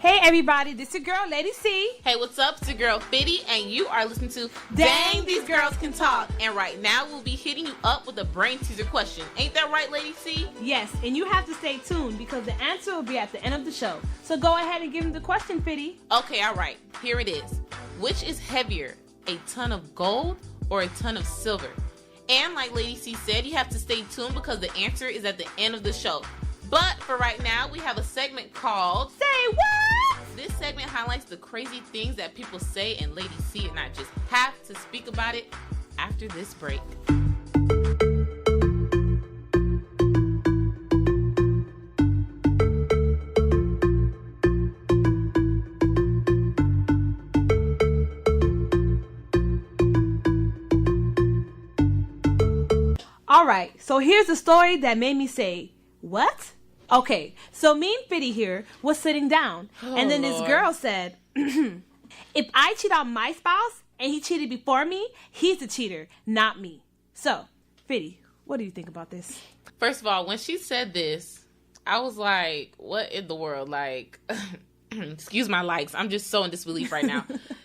Hey everybody, this is your girl, Lady C. Hey, what's up? It's your girl, Fitty, and you are listening to Dang These Girls Can Talk. And right now, we'll be hitting you up with a brain teaser question. Ain't that right, Lady C? Yes, and you have to stay tuned because the answer will be at the end of the show. So go ahead and give him the question, Fitty. Okay, all right. Here it is. Which is heavier, a ton of gold or a ton of silver? And like Lady C said, you have to stay tuned because the answer is at the end of the show. But for right now, we have a segment called Say What? This segment highlights the crazy things that people say, and Lady C and I just have to speak about it after this break. All right, so here's a story that made me say, what? Okay, so me and Fitty here was sitting down, and then this girl said, if I cheat on my spouse and he cheated before me, he's the cheater, not me. So, Fitty, what do you think about this? First of all, when she said this, I was like, what in the world? Like, excuse my likes. I'm just so in disbelief right now.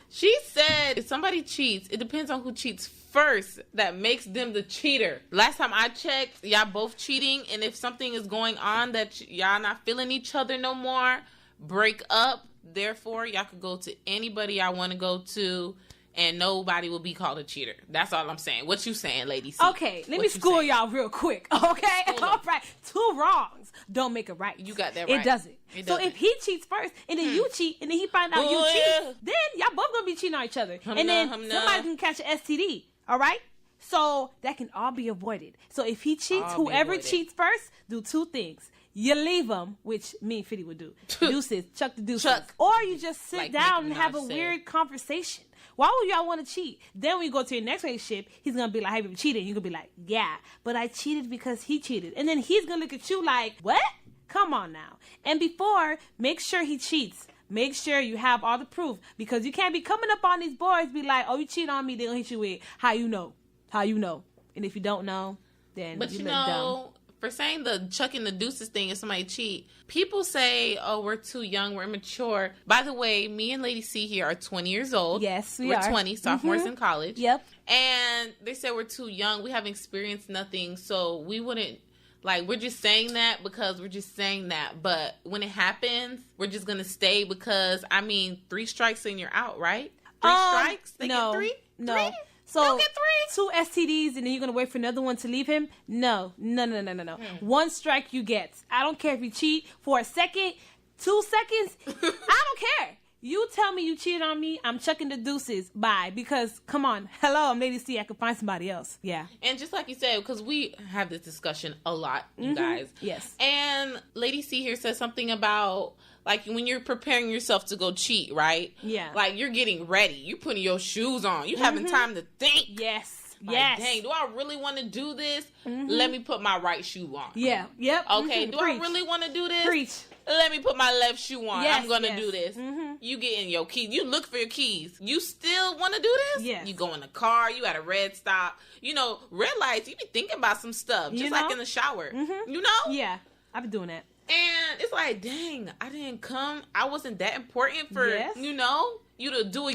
She said, if somebody cheats, it depends on who cheats first that makes them the cheater. Last time I checked, y'all both cheating, and if something is going on that y'all not feeling each other no more, break up. Therefore, y'all could go to anybody y'all want to go to, and nobody will be called a cheater. That's all I'm saying. What you saying, Lady C? Okay, let me school y'all real quick, okay? All right, 2 wrongs don't make it right. You got that right. It doesn't. So if he cheats first, and then you cheat, and then he find out you cheat, then y'all both gonna be cheating on each other. And then somebody can catch an STD, all right? So that can all be avoided. So if he cheats, whoever cheats first, do 2 things. You leave him, which me and Fitty would do. Deuces, chuck the deuces. Or you just sit down and have a weird conversation. Why would y'all want to cheat? Then when you go to your next relationship, he's going to be like, have you ever cheated? And you're going to be like, yeah, but I cheated because he cheated. And then he's going to look at you like, what? Come on now. And before, make sure he cheats. Make sure you have all the proof. Because you can't be coming up on these boys, be like, oh, you cheat on me, they're going to hit you with, how you know? How you know? And if you don't know, then but you look dumb. For saying the chucking the deuces thing if somebody cheat, people say, oh, we're too young, we're immature. By the way, me and Lady C here are 20 years old. Yes, we're 20, sophomores in college. Yep. And they said we're too young, we haven't experienced nothing, so we wouldn't, like, we're just saying that because we're just saying that. But when it happens, we're just going to stay because, 3 strikes and you're out, right? 3 strikes? They get 3? No. 3? So, get 3? 2 STDs and then you're going to wait for another one to leave him? No. 1 strike you get. I don't care if you cheat for a second, 2 seconds. I don't care. You tell me you cheated on me, I'm chucking the deuces. Bye. Because, come on. Hello, I'm Lady C. I could find somebody else. Yeah. And just like you said, because we have this discussion a lot, you guys. Yes. And Lady C here says something about, like, when you're preparing yourself to go cheat, right? Yeah. Like, you're getting ready. You're putting your shoes on. You having time to think. Yes. Like, yes. Dang, do I really want to do this? Let me put my right shoe on. Yeah. Yep. Okay, do I really want to do this? Preach. Let me put my left shoe on. Yes, I'm going to do this. You get in your keys. You look for your keys. You still want to do this? Yes. You go in the car. You at a red stop. You know, red lights, you be thinking about some stuff. Just like in the shower. You know? Yeah. I've been doing that. And it's like, dang, I didn't come. I wasn't that important for, you to do a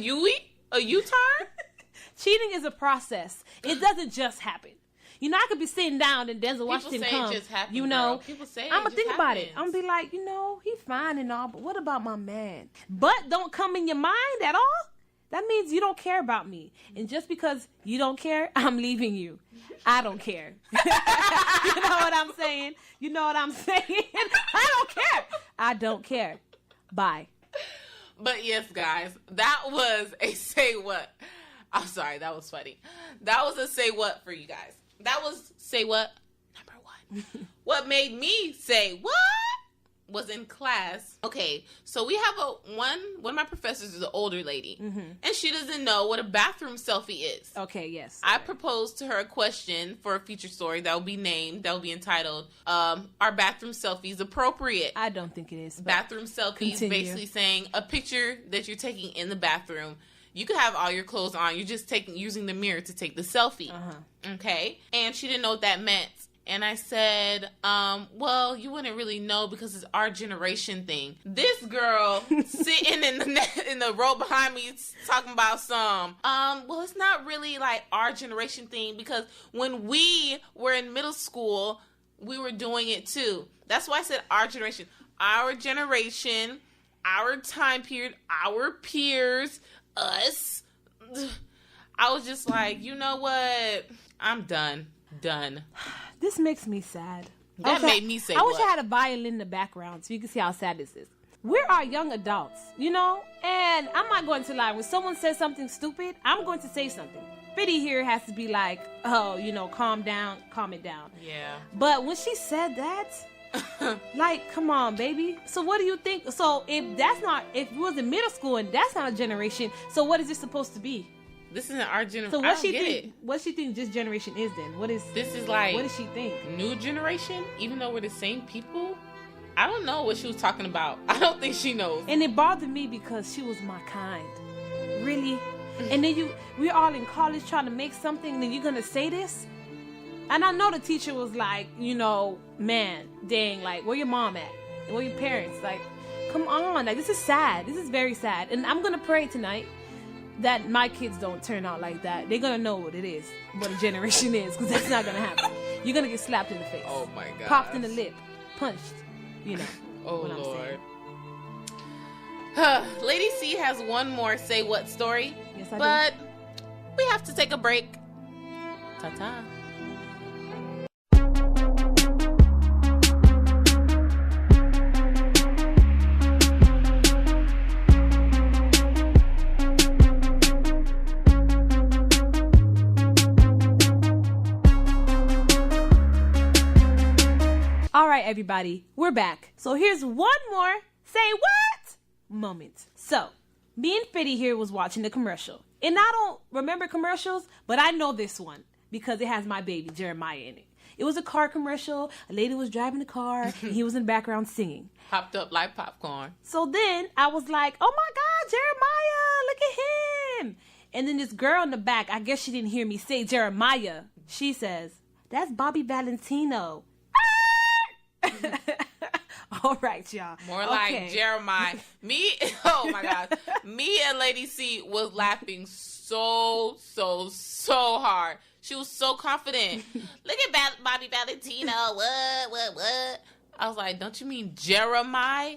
U-turn. Cheating is a process. It doesn't just happen. You know, I could be sitting down and Denzel Washington come. It just happened, you know, girl. People say I'm gonna think happens. about it. I'm gonna be like, he's fine and all, but what about my man? But don't come in your mind at all. That means you don't care about me. And just because you don't care, I'm leaving you. I don't care. You know what I'm saying? You know what I'm saying? I don't care. I don't care. Bye. But yes, guys, that was a say what. I'm sorry, that was funny. That was a say what for you guys. That was say what number 1. What made me say what was in class. Okay, so we have one of my professors is an older lady, and she doesn't know what a bathroom selfie is. Okay, yes. I proposed to her a question for a feature story that will be named, that will be entitled, Are Bathroom Selfies Appropriate? I don't think it is. Bathroom selfies, basically saying a picture that you're taking in the bathroom. You could have all your clothes on. You're just using the mirror to take the selfie. Okay? And she didn't know what that meant. And I said, well, you wouldn't really know because it's our generation thing. This girl sitting in the row behind me talking about well, it's not really like our generation thing because when we were in middle school, we were doing it too. That's why I said our generation. Our generation, our time period, our peers, us. I was just like, you know what? I'm done. This makes me sad. That made me say I wish I had a violin in the background so you can see how sad this is. We're our young adults, and I'm not going to lie. When someone says something stupid, I'm going to say something. Fitty here has to be like, oh, calm it down. Yeah. But when she said that, like, come on, baby. So what do you think? So if we was in middle school and that's not a generation, so what is it supposed to be? This isn't our generation. So what she think this generation is then? This is like, what does she think? New generation? Even though we're the same people? I don't know what she was talking about. I don't think she knows. And it bothered me because she was my kind. Really? And then we're all in college trying to make something, and then you're going to say this? And I know the teacher was like, man, dang, like, where your mom at? And where your parents? Like, come on. Like, this is sad. This is very sad. And I'm going to pray tonight that my kids don't turn out like that. They're going to know what it is, what a generation is, because that's not going to happen. You're going to get slapped in the face. Oh, my God. Popped in the lip. Punched. Oh, what Lord. Lady C has one more Say What story. Yes, I do. But we have to take a break. Ta-ta. All right, everybody, we're back. So here's one more Say What moment. So, me and Fitty here was watching the commercial. And I don't remember commercials, but I know this one because it has my baby, Jeremiah, in it. It was a car commercial. A lady was driving the car, and he was in the background singing. Hopped up like popcorn. So then I was like, oh my God, Jeremiah, look at him. And then this girl in the back, I guess she didn't hear me say Jeremiah. She says, that's Bobby Valentino. All right, y'all. More like Jeremiah. Oh my God. Me and Lady C was laughing so hard. She was so confident. Look at Bobby Valentino. What? I was like, don't you mean Jeremiah?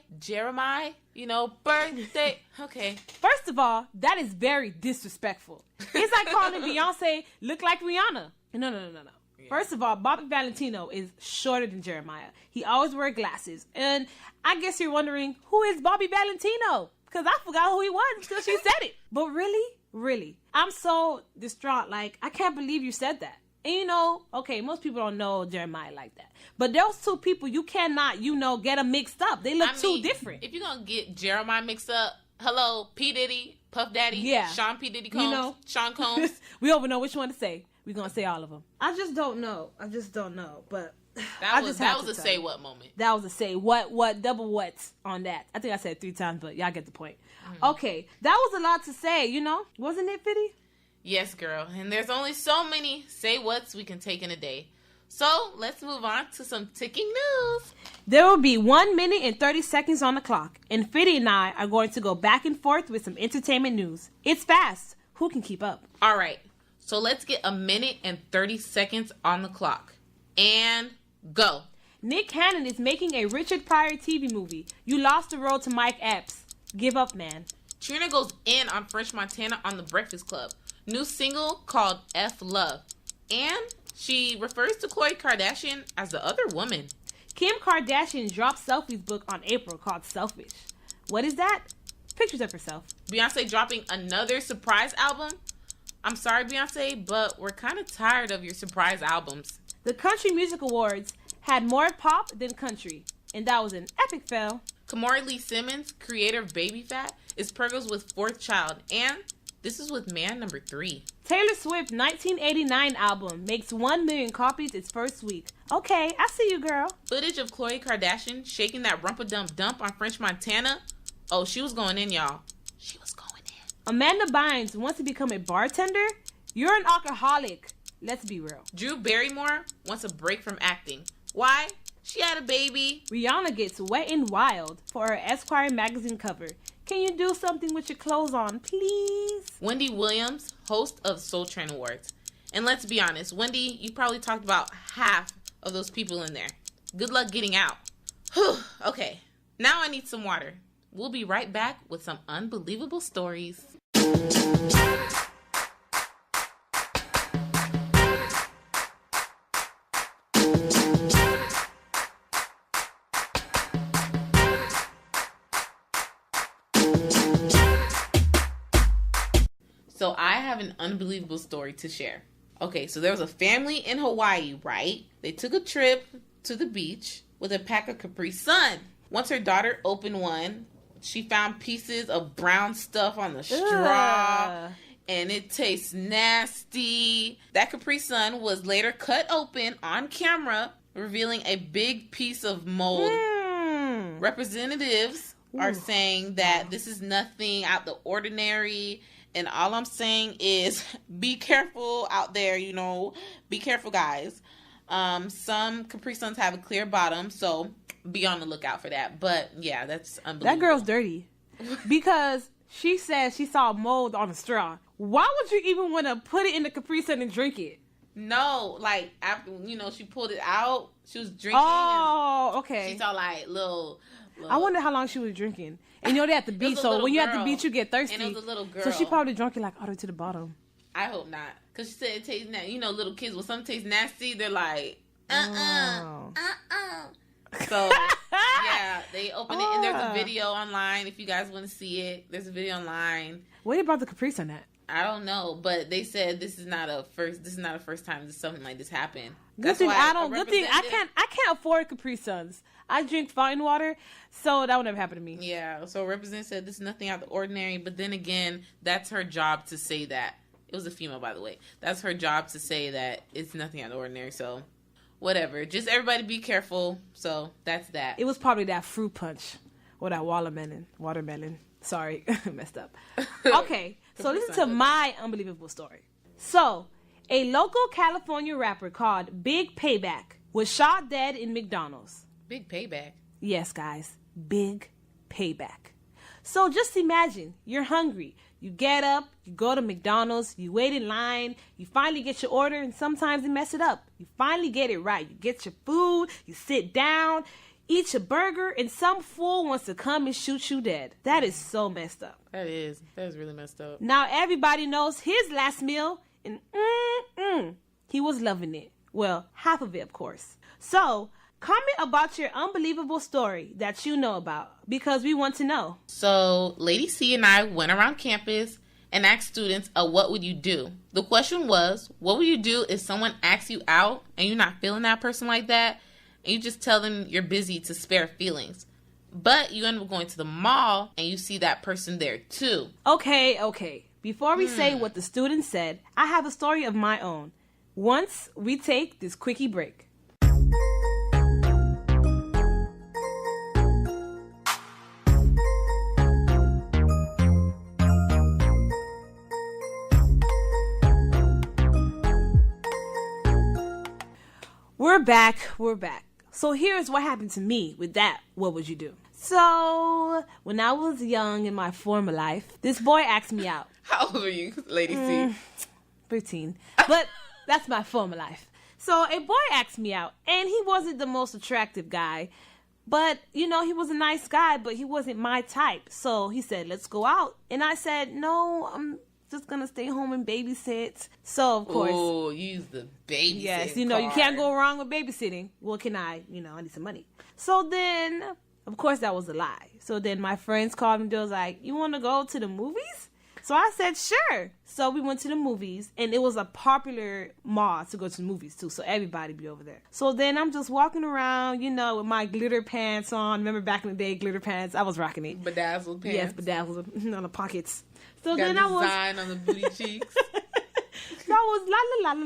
Birthday. Okay. First of all, that is very disrespectful. It's like calling Beyonce look like Rihanna. No. Yeah. First of all, Bobby Valentino is shorter than Jeremiah. He always wears glasses. And I guess you're wondering, who is Bobby Valentino? Because I forgot who he was until she said it. But really, I'm so distraught. Like, I can't believe you said that. And okay, most people don't know Jeremiah like that. But those two people, you cannot, get them mixed up. They look too different. If you're going to get Jeremiah mixed up, hello, P. Diddy, Puff Daddy, yeah. Sean P. Diddy Combs, Sean Combs. We don't know which one to say. We're going to say all of them. I just don't know. But that was a say what moment. That was a say what, double what's on that. I think I said it 3 times, but y'all get the point. Mm-hmm. Okay. That was a lot to say, Wasn't it, Fitty? Yes, girl. And there's only so many say what's we can take in a day. So let's move on to some ticking news. There will be 1 minute and 30 seconds on the clock. And Fitty and I are going to go back and forth with some entertainment news. It's fast. Who can keep up? All right. So let's get 1 minute and 30 seconds on the clock. And go. Nick Cannon is making a Richard Pryor TV movie. You lost the role to Mike Epps. Give up, man. Trina goes in on French Montana on The Breakfast Club. New single called F Love. And she refers to Khloe Kardashian as the other woman. Kim Kardashian dropped Selfie's book on April called Selfish. What is that? Pictures of herself. Beyonce dropping another surprise album. I'm sorry, Beyonce, but we're kind of tired of your surprise albums. The Country Music Awards had more pop than country, and that was an epic fail. Kamari Lee Simmons, creator of Baby Fat, is purged with 4th child, and this is with man number 3. Taylor Swift's 1989 album makes 1 million copies its first week. Okay, I see you, girl. Footage of Khloe Kardashian shaking that rumpa-dump-dump on French Montana. Oh, she was going in, y'all. She was going in. Amanda Bynes wants to become a bartender? You're an alcoholic. Let's be real. Drew Barrymore wants a break from acting. Why? She had a baby. Rihanna gets wet and wild for her Esquire magazine cover. Can you do something with your clothes on, please? Wendy Williams, host of Soul Train Awards. And let's be honest, Wendy, you probably talked about half of those people in there. Good luck getting out. Whew, okay, now I need some water. We'll be right back with some unbelievable stories. So I have an unbelievable story to share. Okay, so there was a family in Hawaii, right? They took a trip to the beach with a pack of Capri Sun. Once her daughter opened one, she found pieces of brown stuff on the straw. And it tastes nasty. That Capri Sun was later cut open on camera, revealing a big piece of mold. Representatives are saying that this is nothing out the ordinary. And all I'm saying is be careful out there, you know. Be careful, guys. Some Capri Suns have a clear bottom, so be on the lookout for that. But, yeah, that's unbelievable. That girl's dirty. Because she said she saw mold on a straw. Why would you even want to put it in the Capri Sun and drink it? No, like, after, you know, she pulled it out, she was drinking. Oh, okay. She saw, like, little... I wonder how long she was drinking. And you know, they're at the beach, so when you're at the beach, you get thirsty. And it was a little girl. So she probably drunk it like all the way to the bottom. I hope not. Because she said it tastes nasty. You know, little kids, when something tastes nasty, they're like, So, yeah, they open it, and there's a video online if you guys want to see it. There's a video online. Where about the Capri Sun at? I don't know, but they said this is not a first time that something like this happened. Good thing I can't afford Capri Suns. I drink fine water, so that would never happen to me. Yeah, so Representative said this is nothing out of the ordinary, but then again, that's her job to say that. It was a female, by the way. That's her job to say that it's nothing out of the ordinary, so whatever. Just everybody be careful, so that's that. It was probably that fruit punch or that watermelon. Sorry, messed up. Okay, so listen to my unbelievable story. So, a local California rapper called Big Payback was shot dead in McDonald's. Big payback. Yes, guys. Big payback. So just imagine, you're hungry. You get up, you go to McDonald's, you wait in line, you finally get your order, and sometimes you mess it up. You finally get it right. You get your food, you sit down, eat your burger, and some fool wants to come and shoot you dead. That is so messed up. That is really messed up. Now everybody knows his last meal, and he was loving it. Well, half of it, of course. So, comment about your unbelievable story that you know about, because we want to know. So, Lady C and I went around campus and asked students, what would you do? The question was, what would you do if someone asks you out and you're not feeling that person like that, and you just tell them you're busy to spare feelings? But you end up going to the mall and you see that person there too. Okay. Before we say what the students said, I have a story of my own. Once we take this quickie break. We're back. So here's what happened to me with that. What would you do? So when I was young in my former life, this boy asked me out. How old are you, Lady C? 15. But that's my former life. So a boy asked me out, and he wasn't the most attractive guy. But, you know, he was a nice guy, but he wasn't my type. So he said, let's go out. And I said, no, I'm just going to stay home and babysit. So, of course. Oh, use the babysit. Yes, you know, you can't go wrong with babysitting. Well, can I? You know, I need some money. So then, of course, that was a lie. So then my friends called me. They was like, you want to go to the movies? So I said, sure. So we went to the movies, and it was a popular mall to go to the movies, too. So everybody be over there. So then I'm just walking around, you know, with my glitter pants on. Remember back in the day, glitter pants? I was rocking it. Bedazzled pants. Yes, bedazzled on the pockets. So got then I was... design on the booty cheeks. So I was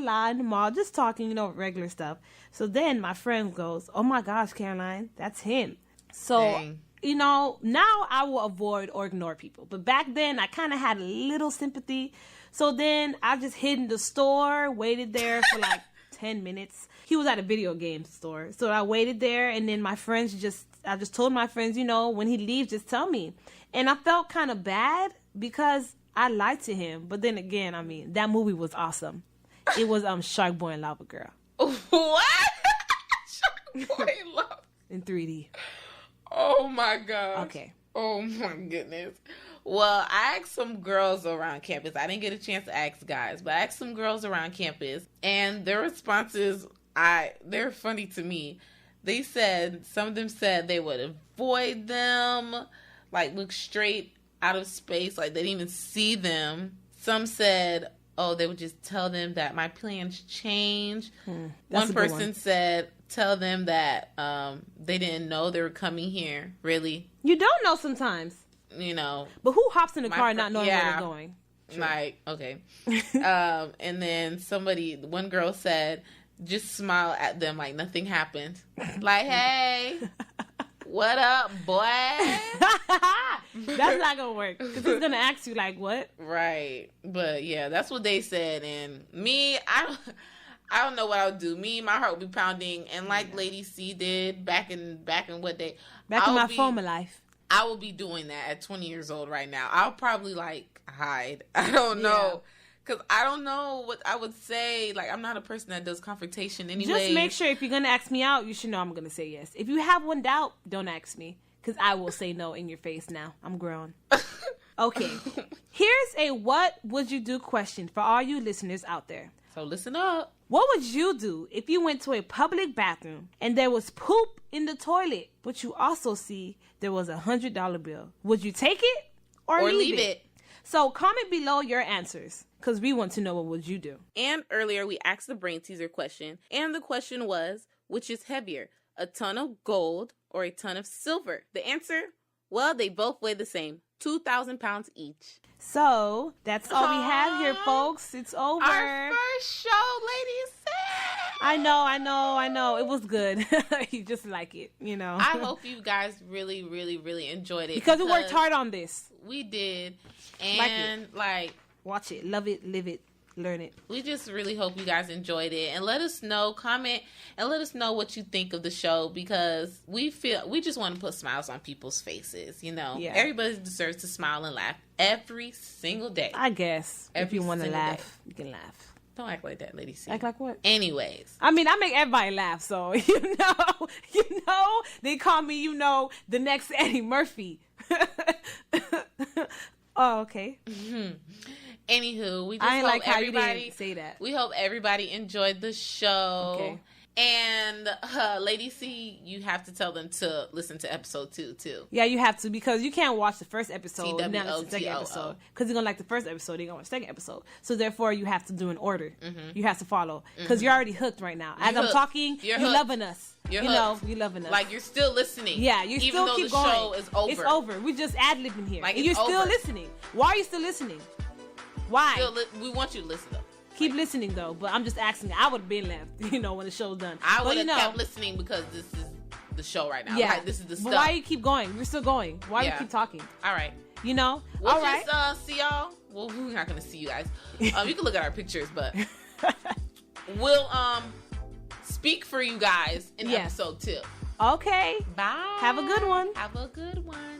la in the mall, just talking, you know, regular stuff. So then my friend goes, oh my gosh, Caroline, that's him. So you know, now I will avoid or ignore people. But back then, I kind of had a little sympathy. So then I just hid in the store, waited there for like 10 minutes. He was at a video game store. So I waited there, and then I just told my friends, you know, when he leaves, just tell me. And I felt kind of bad because I lied to him. But then again, I mean, that movie was awesome. It was Shark Boy and Lava Girl. What? Shark Boy and Lava. In 3D. Oh my God. Okay. Oh my goodness. Well, I asked some girls around campus. I didn't get a chance to ask guys, but I asked some girls around campus, and their responses, they're funny to me. They said, some of them said they would avoid them, like look straight out of space, like they didn't even see them. Some said, oh, they would just tell them that my plans change. One person said, tell them that they didn't know they were coming here. Really? You don't know sometimes. You know. But who hops in the car not knowing where they're going? True. Like, okay. And then one girl said, just smile at them like nothing happened. Like, hey, what up, boy? That's not going to work. Because he's going to ask you, like, what? Right. But, yeah, that's what they said. And me, I don't know what I would do. Me, my heart would be pounding. And like Lady C did back in what day? Back in my former life. I will be doing that at 20 years old right now. I'll probably, like, hide. I don't know. Because I don't know what I would say. Like, I'm not a person that does confrontation anyway. Just make sure if you're going to ask me out, you should know I'm going to say yes. If you have one doubt, don't ask me. Because I will say no in your face now. I'm grown. Okay. Here's a what would you do question for all you listeners out there. So listen up. What would you do if you went to a public bathroom and there was poop in the toilet, but you also see there was $100 bill? Would you take it or leave it? So comment below your answers, because we want to know what would you do. And earlier we asked the brain teaser question, and the question was, which is heavier, a ton of gold or a ton of silver? The answer, well, they both weigh the same, 2,000 pounds each. So that's all we have here, folks. It's over. Our first show, ladies. I know. It was good. You just like it, you know. I hope you guys really, really, really enjoyed it. Because we worked hard on this. We did. And, watch it, love it, live it, learn it. We just really hope you guys enjoyed it. And let us know, comment, and let us know what you think of the show, because we just want to put smiles on people's faces, you know. Yeah. Everybody deserves to smile and laugh every single day. I guess. If you want to laugh, you can laugh. Don't act like that, Lady C. Act like what? Anyways. I mean, I make everybody laugh, so, you know, they call me, the next Eddie Murphy. Oh, okay. Mm-hmm. Anywho, we just I hope like how everybody you didn't say that. We hope everybody enjoyed the show. Okay. And Lady C, you have to tell them to listen to episode 2 too. Yeah, you have to, because you can't watch the first episode and not the second episode, because you're gonna like the first episode, you're gonna watch the second episode. So therefore, you have to do an order. Mm-hmm. You have to follow, because you're already hooked right now. As I'm talking, you're loving us. You're loving us. Like, you're still listening. Yeah, you even still keep going. The show is over. It's over. We just ad-libbing here. Like, and you're still listening. Why are you still listening? Why? We want you to listen though. Keep listening though, but I'm just asking. I would have been left, when the show's done. I would have kept listening, because this is the show right now. Yeah, this is the stuff. But why you keep going? We're still going. Why you keep talking? All right. We'll all right. Just see y'all. Well, we're not gonna see you guys. You can look at our pictures, but we'll speak for you guys in episode 2. Okay. Bye. Have a good one. Have a good one.